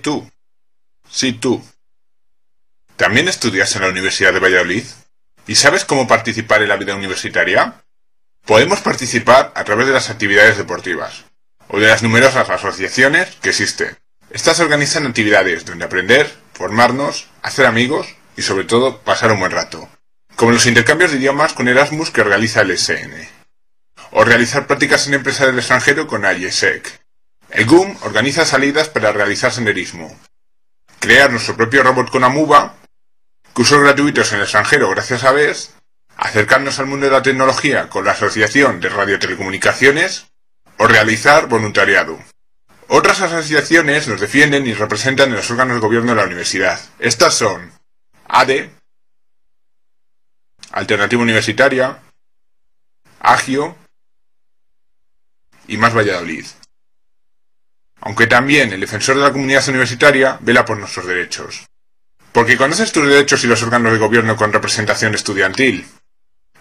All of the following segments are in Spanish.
Tú. Sí, tú. ¿También estudias en la Universidad de Valladolid? ¿Y sabes cómo participar en la vida universitaria? Podemos participar a través de las actividades deportivas, o de las numerosas asociaciones que existen. Estas organizan actividades donde aprender, formarnos, hacer amigos y sobre todo pasar un buen rato, como los intercambios de idiomas con Erasmus que realiza el SN, o realizar prácticas en empresas del extranjero con IESEC. El GUM organiza salidas para realizar senderismo, crear nuestro propio robot con Amuba, cursos gratuitos en el extranjero gracias a BES, acercarnos al mundo de la tecnología con la Asociación de Radiotelecomunicaciones o realizar voluntariado. Otras asociaciones nos defienden y representan en los órganos de gobierno de la universidad. Estas son ADE, Alternativa Universitaria, Agio y Más Valladolid. Aunque también el defensor de la comunidad universitaria vela por nuestros derechos. Porque conoces tus derechos y los órganos de gobierno con representación estudiantil.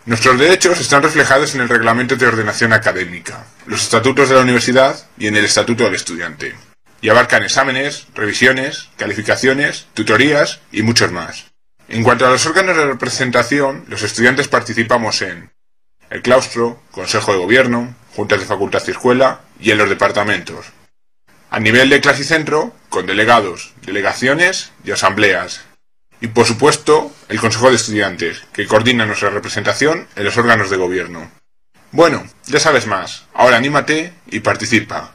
Nuestros derechos están reflejados en el Reglamento de Ordenación Académica, los estatutos de la universidad y en el Estatuto del Estudiante. Y abarcan exámenes, revisiones, calificaciones, tutorías y muchos más. En cuanto a los órganos de representación, los estudiantes participamos en el claustro, Consejo de Gobierno, Juntas de Facultad y Escuela y en los departamentos. A nivel de clase y centro, con delegados, delegaciones y asambleas. Y por supuesto, el Consejo de Estudiantes, que coordina nuestra representación en los órganos de gobierno. Bueno, ya sabes más. Ahora anímate y participa.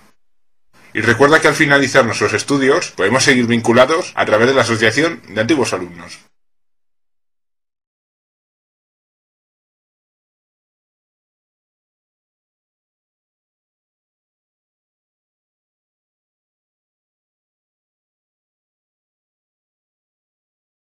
Y recuerda que al finalizar nuestros estudios podemos seguir vinculados a través de la Asociación de Antiguos Alumnos.